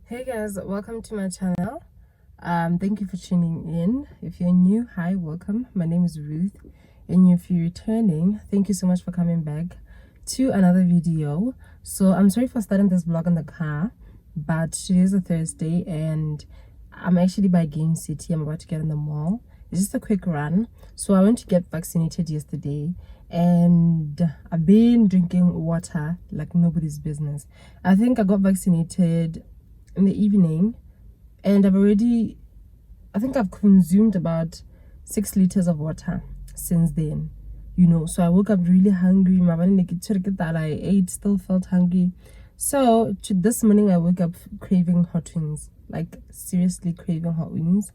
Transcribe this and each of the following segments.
Hey guys, welcome to my channel. Thank you for tuning in. If you're new, hi, welcome. My name is Ruth, and if you're returning, thank you so much for coming back to another video. So I'm sorry for starting this vlog in the car, but today is a Thursday and I'm actually by Game City. I'm about to get in the mall. It's just a quick run. So I went to get vaccinated yesterday and I've been drinking water like nobody's business. I think I got vaccinated in the evening and I think I've consumed about 6 liters of water since then, so I woke up really hungry. I ate, still felt hungry. So this morning I woke up craving hot wings, like seriously craving hot wings.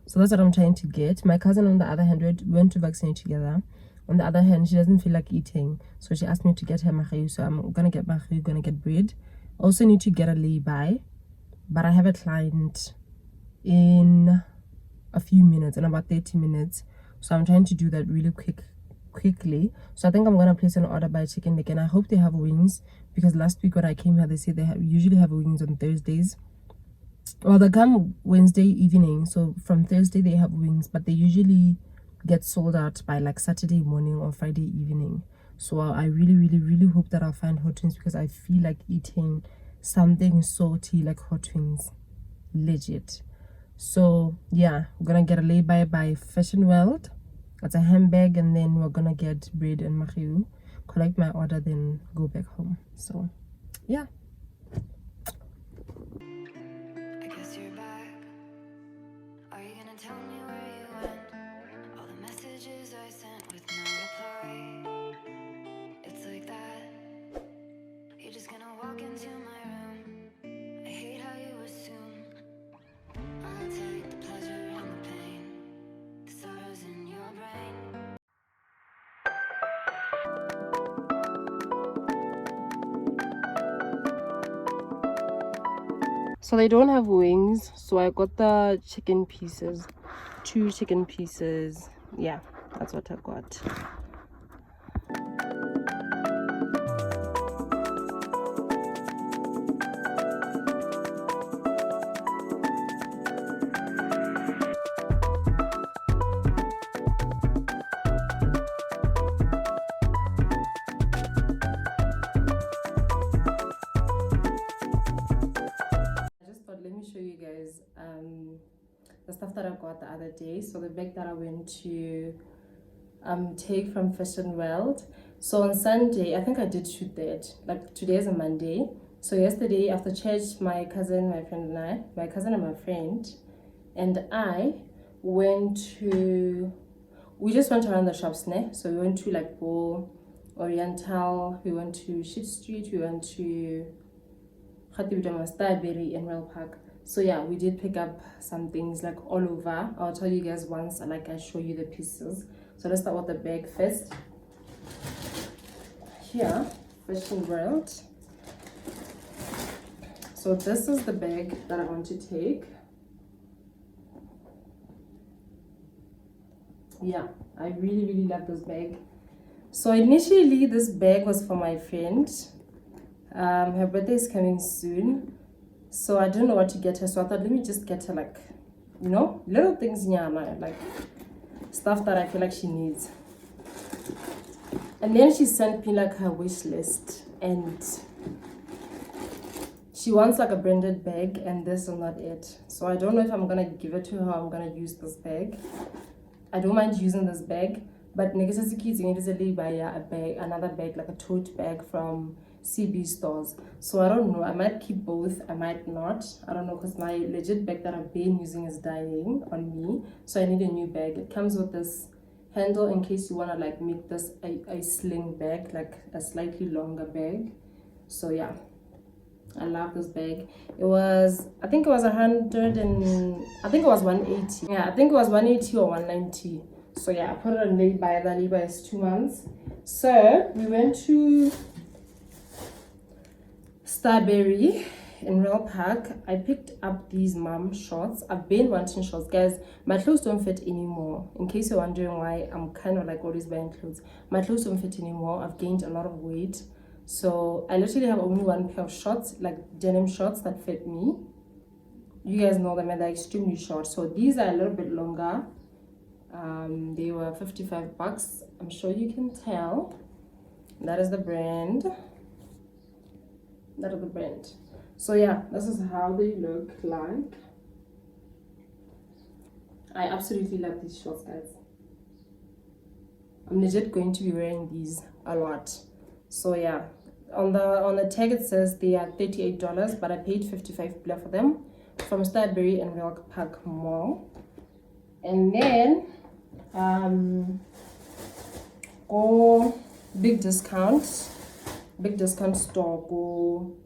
So that's what I'm trying to get. My cousin, on the other hand, went to vaccinate together. On the other hand, she doesn't feel like eating, so she asked me to get her mahayu. So I'm gonna get mahayu, gonna get bread. Also need to get a lay-by, but I have a client in a few minutes, in about 30 minutes, so I'm trying to do that really quickly. So I think I'm gonna place an order by chicken leg, and I hope they have wings, because last week when I came here they said they usually have wings on Thursdays. Well, they come Wednesday evening, so from Thursday they have wings, but they usually get sold out by like Saturday morning or Friday evening. So I really hope that I'll find hot wings, because I feel like eating something salty like hot wings, legit. So yeah, we're gonna get a lay-by by Fashion World. It's a handbag, and then we're gonna get bread and mahiu, collect my order, then go back home. So yeah. I guess you're back. Are you gonna tell me where you went? All the messages I sent with no reply. It's like that. You're just gonna walk into my room. I hate how you assume I'll take the pleasure and the pain. The sorrows in your brain. So they don't have wings, so I got the chicken pieces, 2 chicken pieces. Yeah, that's what I got. Let me show you guys the stuff that I got the other day. So the bag that I went to take from Fashion World. So on Sunday, I think I did shoot that. Like today is a Monday. So yesterday after church, my cousin, my friend and I, my cousin and my friend and I went to, we just went around the shops, ne? So we went to like Bo, Oriental, we went to Shit Street, we went to Starberry and Rail Park. So yeah, we did pick up some things like all over. I'll tell you guys once like I show you the pieces. So let's start with the bag first. Here, Fashion World. So this is the bag that I want to take. Yeah, I really love this bag. So initially this bag was for my friend. Her birthday is coming soon, so I didn't know what to get her, so I thought let me just get her like, little things, like stuff that I feel like she needs. And then she sent me like her wish list, and she wants like a branded bag, and this is not it. So I don't know if I'm gonna give it to her or I'm gonna use this bag. I don't mind using this bag, but kids buy a bag, another bag, like a tote bag from CB stores. So I don't know, I might keep both, I might not, I don't know, because my legit bag that I've been using is dying on me, so I need a new bag. It comes with this handle in case you want to like make this a sling bag, like a slightly longer bag. So yeah, I love this bag. It was, I think it was 100 and I think it was 180. Yeah, I think it was 180 or 190. So yeah, I put it on lay-by. The lay-by is 2 months. So we went to Starberry in Rail Park. I picked up these mom shorts. I've been wanting shorts, guys. My clothes don't fit anymore. In case you're wondering why I'm kind of like always buying clothes, my clothes don't fit anymore. I've gained a lot of weight, so I literally have only one pair of shorts, like denim shorts, that fit me. you guys know them and they're extremely short. So these are a little bit longer. They were 55 bucks. I'm sure you can tell. That is the brand. That is the brand. So yeah, this is how they look like. I absolutely love these shorts, guys. I'm legit going to be wearing these a lot. So yeah, on the tag it says they are $38, but I paid 55 pula for them from Starberry and Milk Park Mall. And then go big discount store, go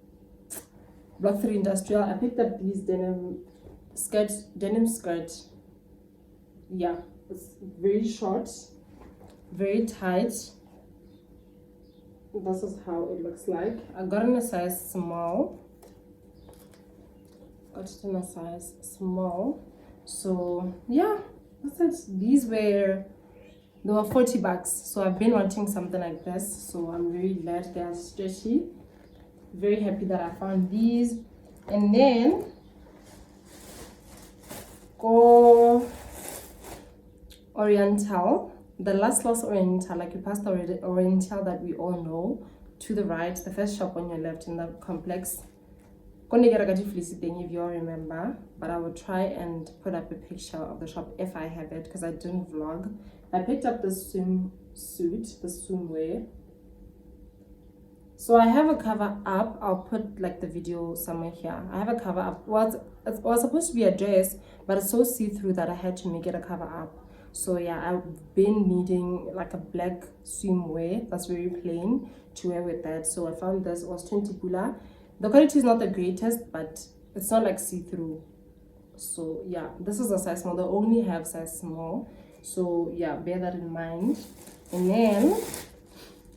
Block 3 Industrial. I picked up these denim skirt. Yeah, it's very short, very tight. This is how it looks like. I got in a size small. So yeah, that's it. They were 40 bucks. So I've been wanting something like this. So I'm very glad they are stretchy. Very happy that I found these. And then go Oriental. The last Oriental, like you passed already, Oriental that we all know. To the right, the first shop on your left in the complex. If you all remember, but I will try and put up a picture of the shop if I have it, because I didn't vlog. I picked up this swimsuit, the swimwear. So I have a cover up. I'll put like the video somewhere here. I have a cover up. It was supposed to be a dress, but it's so see-through that I had to make it a cover up. So yeah, I've been needing like a black swimwear that's very plain to wear with that. So I found this. It was 20 pula. The quality is not the greatest, but it's not like see-through. So yeah, this is a size small. They only have size small. So yeah, bear that in mind. And then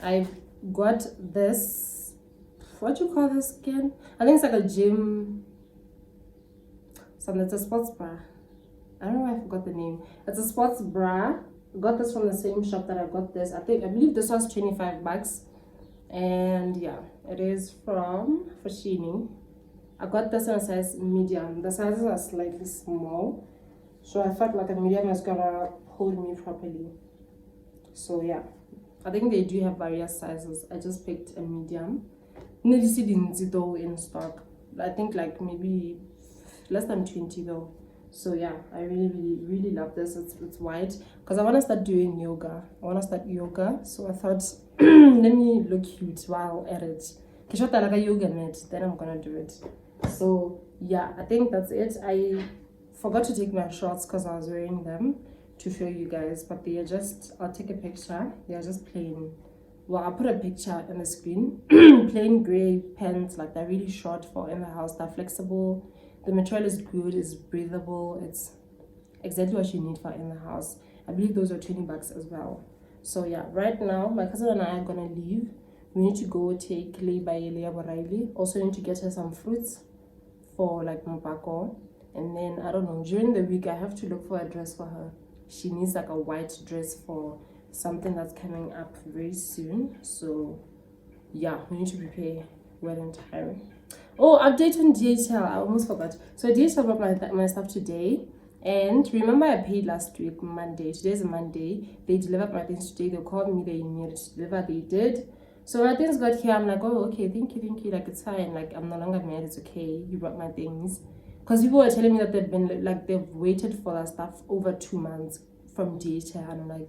I got this, what do you call this again? I think it's like a gym, something. It's a sports bra. I don't know why I forgot the name. It's a sports bra. I got this from the same shop that I got this. I believe this was 25 bucks. And yeah, it is from Foschini. I got this in a size medium. The sizes are slightly small, so I felt like a medium is gonna hold me properly. So yeah, I think they do have various sizes. I just picked a medium. Though in stock. I think like maybe less than 20 though. So yeah, I really love this. It's white because I want to start doing yoga. So I thought let me look cute while at it. Like a yoga mat, then I'm gonna do it. So yeah, I think that's it. I forgot to take my shorts because I was wearing them to show you guys, but they are just, I'll take a picture. They are just plain. Well, I'll put a picture on the screen. Plain gray pants, like they're really short for in the house. They're flexible. The material is good, it's breathable, it's exactly what you need for in the house. I believe those are 20 bucks as well. So yeah, right now my cousin and I are gonna leave. We need to go take Clay by Leah Boraili. Also need to get her some fruits for like Mopako. And then I don't know, during the week I have to look for a dress for her. She needs like a white dress for something that's coming up very soon. So yeah, we need to prepare well in time. Oh, update on DHL. I almost forgot. So DHL brought my stuff today. And remember I paid last week, Monday. Today's a Monday. They delivered my things today. They called me. They needed to deliver. They did. So my things got here. I'm like, oh, okay. Thank you. Like, it's fine. Like, I'm no longer mad. It's okay. You brought my things. Because people were telling me that they've waited for that stuff over 2 months from DHL. And I'm like,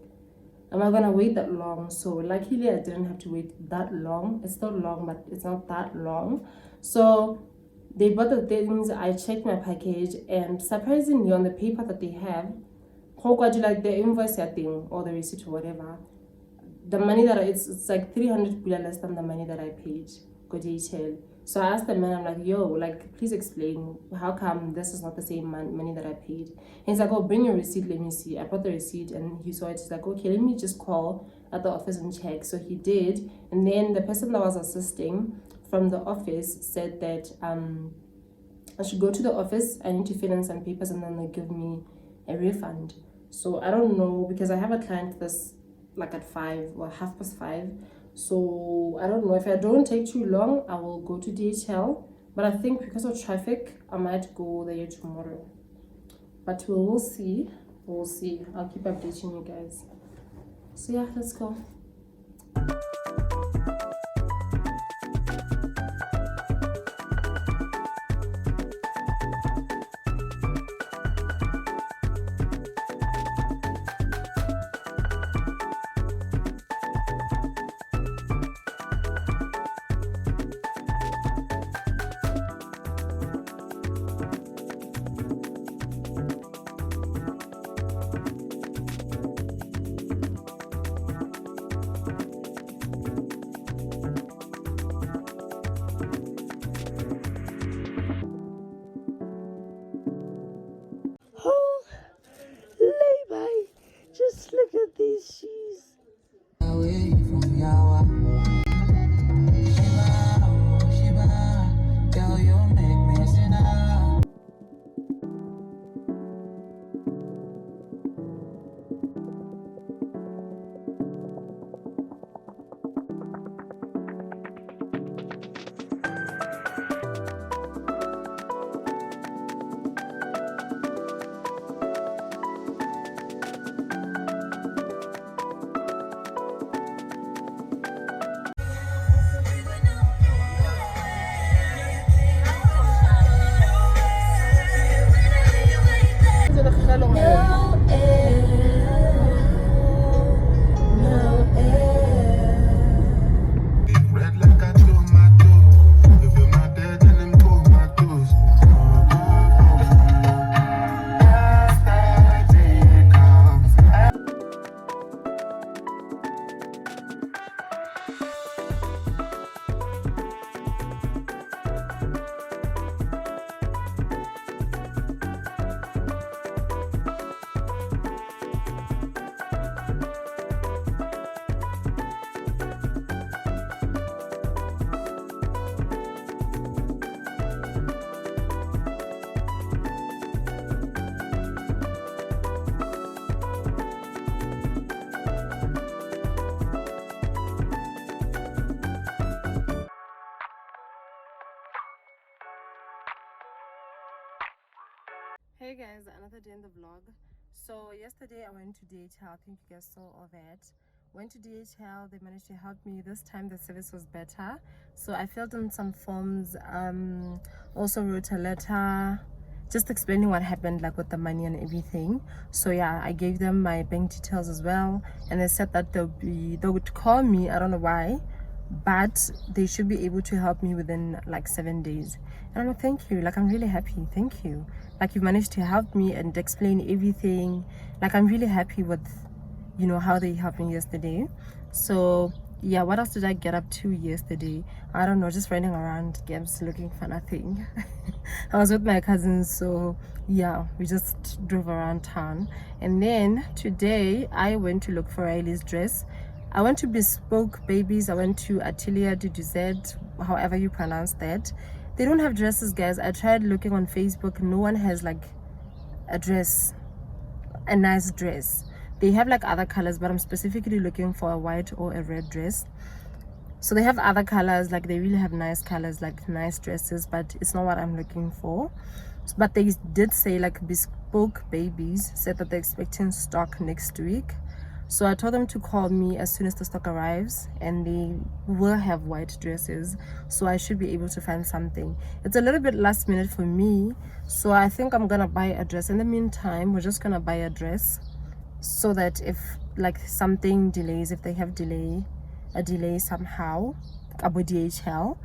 am I gonna wait that long? So luckily I didn't have to wait that long. It's still long, but it's not that long. So they bought the things. I checked my package, and surprisingly on the paper that they have, like the invoice thing or the receipt or whatever, the money that it's like 300 pula less than the money that I paid go DHL. So I asked the man, I'm like, yo, like, please explain how come this is not the same money that I paid. And he's like, oh, bring your receipt, let me see. I brought the receipt and he saw it. He's like, okay, let me just call at the office and check. So he did. And then the person that was assisting from the office said that I should go to the office. I need to fill in some papers and then they give me a refund. So I don't know, because I have a client that's like at 5 or 5:30. So I don't know, if I don't take too long, I will go to DHL But I think because of traffic, I might go there tomorrow. But we'll see. We'll see. I'll keep updating you guys. So yeah, let's go. Oh, lay just look at these shoes. Away from Yawa. Shiba, oh Shiba, girl, you make me sinner. Hey guys, another day in the vlog. So yesterday I went to DHL. I think you guys saw all that. Went to DHL. They managed to help me. This time the service was better, so I filled in some forms, also wrote a letter just explaining what happened, like with the money and everything. So yeah, I gave them my bank details as well, and they said that they would call me. I don't know why, but they should be able to help me within like 7 days. And I'm like, thank you, like I'm really happy, thank you, like you managed to help me and explain everything. Like I'm really happy with, you know, how they helped me yesterday. So yeah, what else did I get up to yesterday? I don't know, just running around games looking for nothing. I was with my cousins, so yeah, we just drove around town. And then today I went to look for Riley's dress. I went to Bespoke Babies. I went to Atelier du Dessert, however you pronounce that. They don't have dresses, guys. I tried looking on Facebook. No one has like a dress, a nice dress. They have like other colors, but I'm specifically looking for a white or a red dress. So they have other colors, like they really have nice colors, like nice dresses, but it's not what I'm looking for. But they did say, like Bespoke Babies said that they're expecting stock next week. So I told them to call me as soon as the stock arrives, and they will have white dresses, so I should be able to find something. It's a little bit last minute for me, so I think I'm gonna buy a dress. In the meantime, we're just gonna buy a dress, so that if like something delays, if they have a delay somehow about DHL,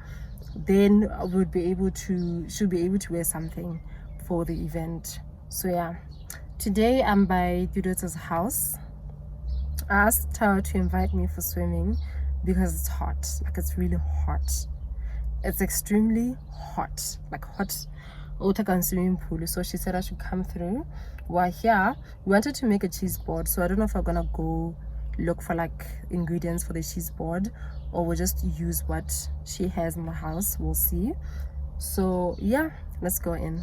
then I should be able to wear something for the event. So yeah, today I'm by Theodota's house. I asked her to invite me for swimming because it's hot, like it's really hot. It's extremely hot, like hot. Otakan swimming pool. So she said I should come through. We're here. We wanted to make a cheese board, so I don't know if I'm gonna go look for like ingredients for the cheese board, or we'll just use what she has in the house. We'll see. So yeah, let's go in.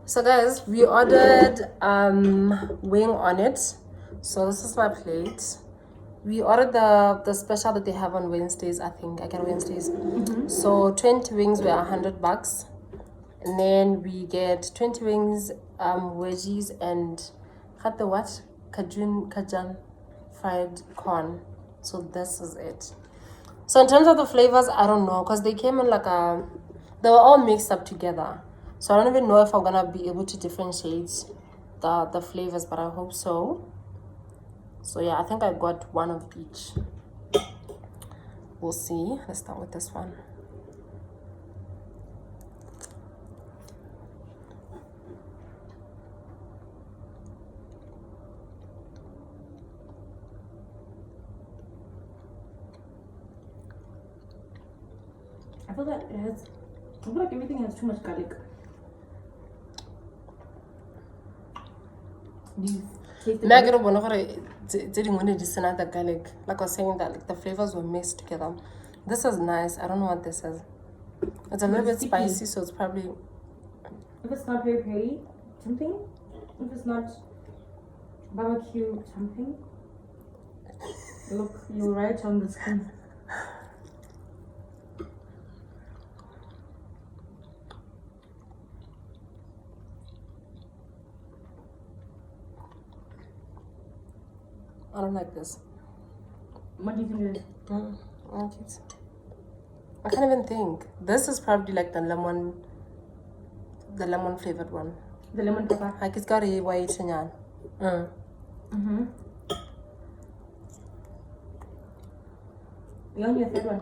So guys, we ordered wing on it. So this is my plate. We ordered the special that they have on Wednesdays, I think. I get Wednesdays. So 20 wings were $100. And then we get 20 wings, wedgies, and had the what? Kajun fried corn. So this is it. So in terms of the flavors, I don't know, because they came in like they were all mixed up together. So I don't even know if I'm gonna be able to differentiate the flavors, but I hope so. So yeah, I think I got one of each. We'll see. Let's start with this one. I feel like it has. I feel like everything has too much garlic. Do you taste the garlic? The garlic. Like I was saying that like the flavors were mixed together. This is nice. I don't know what this is. It's a little bit sticky. spicy, so it's probably If it's not peri something, if it's not barbecue something, look, you're right on the screen. I don't like this. What do you think it is? I like it. I can't even think. This is probably like the lemon flavored one. The lemon pepper. Like it's got a white chinyan. You only a third one.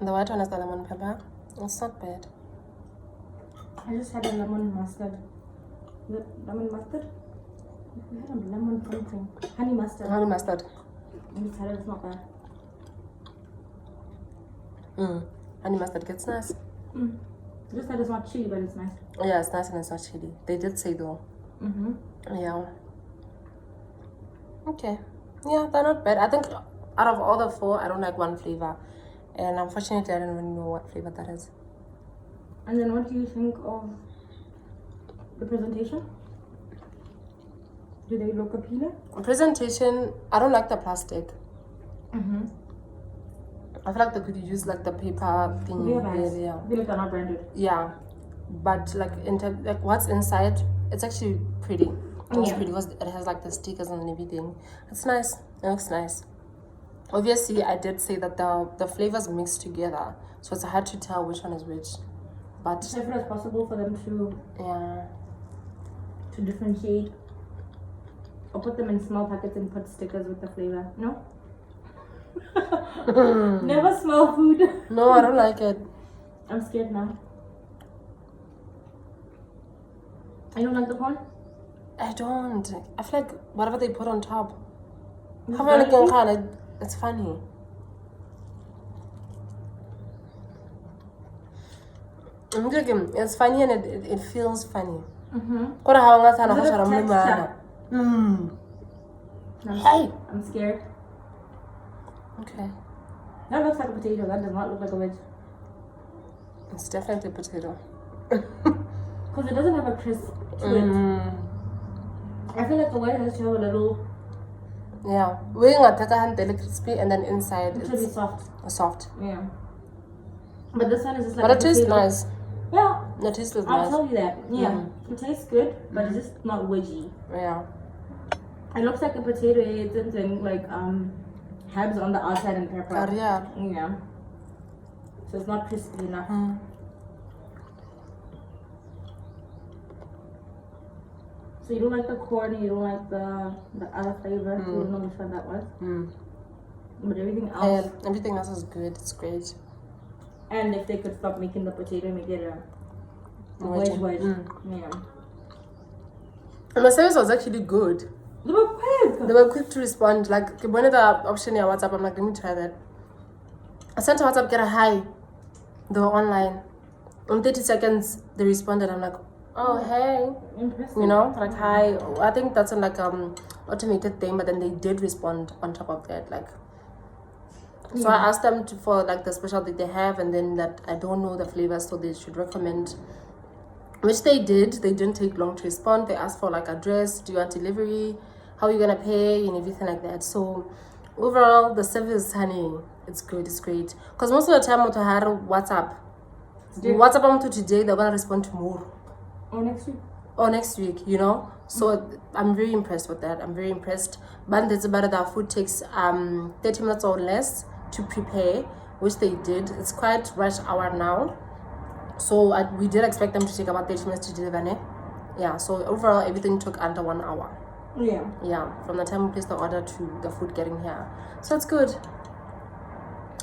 The white one is the lemon pepper. It's not bad. I just had a lemon mustard. The lemon mustard? We had a lemon something. Honey mustard. Honey mustard. I just had it, it's not bad. Honey mustard gets nice. Just that it's not chili, but it's nice. Yeah, it's nice and it's not chili. They did say though. Yeah. Okay. Yeah, they're not bad. I think out of all the four, I don't like one flavor. And unfortunately, I don't even know what flavor that is. And then what do you think of the presentation? Do they look appealing? Presentation, I don't like the plastic. I feel like they could use like the paper thing. They are nice. Yeah. They look are not branded. Yeah. But like like what's inside, it's actually pretty. It's pretty because it has like the stickers and everything. It's nice. It looks nice. Obviously, I did say that the flavors mixed together, so it's hard to tell which one is which. But If it was possible for them to differentiate or put them in small packets and put stickers with the flavor. No? Never smell food. no, I don't like it. I'm scared now. I don't like the corn. I don't. I feel like whatever they put on top. It's funny. It's funny and it feels funny. Hey! I'm scared. Okay. That looks like a potato. That does not look like a wedge. It's definitely a potato. Because it doesn't have a crisp to it. I feel like the wedge has to have a little... Yeah. Wing a crispy and then inside It should be soft. Soft. Yeah. But this one is just like But a it tastes potato. nice. Yeah. The taste is I'll nice. tell you that. Yeah. It tastes good, but it's just not wedgy. Yeah. It looks like a potato. It's something like herbs on the outside and pepper. Yeah. Yeah. So it's not crispy enough. So you don't like the corn, you don't like the other flavor. So you don't know which one that was. But everything else. Everything else is good. It's great. And if they could stop making the potato and make it a wedge. Yeah. And the service was actually good. They were quick. They were quick to respond. Like when the option here WhatsApp, I'm like, let me try that. I sent a WhatsApp, get a hi. They were online. In 30 seconds, they responded. I'm like, oh hey. Interesting. You know, like hi. I think that's like automated thing, but then they did respond on top of that. Like So I asked them for like the special that they have, and then that I don't know the flavors, so they should recommend, which they did. They didn't take long to respond. They asked for like address, do you want delivery, how are you gonna pay, and everything like that. So overall, the service, honey, it's good, it's great. Because most of the time, I had WhatsApp. WhatsApp them to today, they're gonna respond tomorrow. Or next week, you know. So I'm very impressed with that. I'm very impressed. But that's about it. Our food takes 30 minutes or less to prepare, which they did. It's quite rush hour now, so we did expect them to take about 30 minutes to deliver, ne? Yeah, so overall everything took under 1 hour. Yeah, from the time we placed the order to the food getting here. So it's good.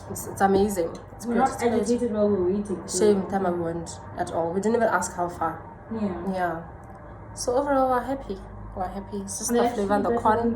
It's amazing. It's we're great. not agitated while we're waiting. Shame time we went at all. We didn't even ask how far. Yeah. So overall we're happy. It's just the flavor and the corn.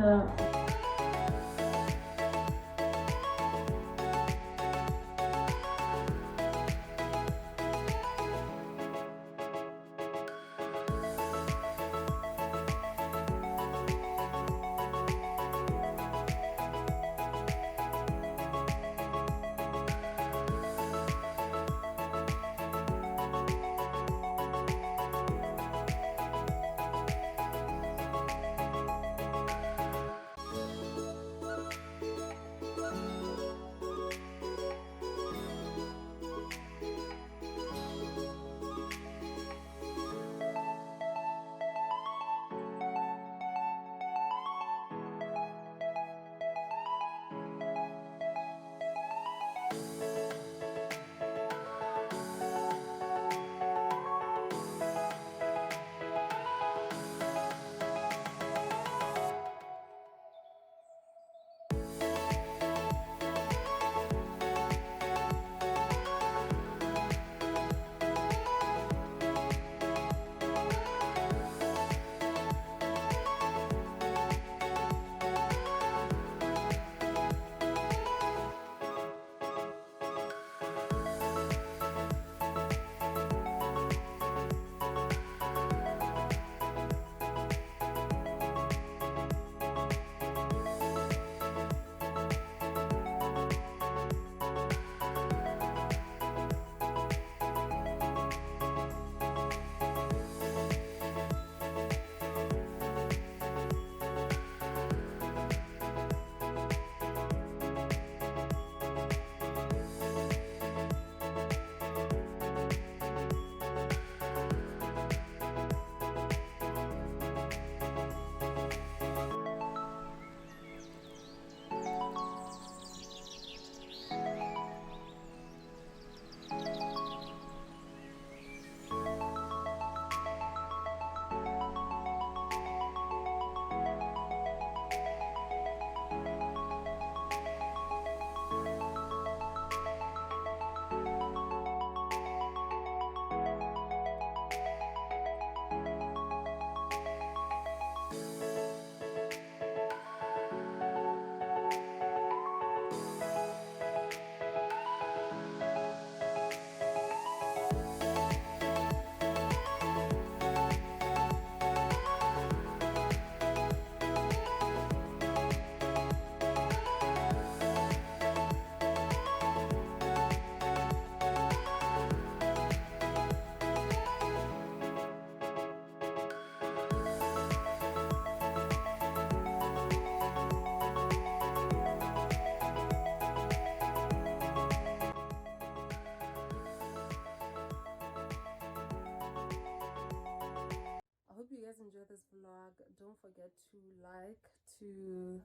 Hope you guys enjoyed this vlog. Don't forget to like, to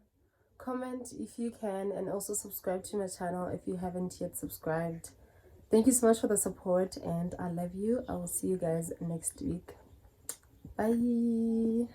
comment if you can, and also subscribe to my channel if you haven't yet subscribed. Thank you so much for the support, and I love you. I will see you guys next week. Bye.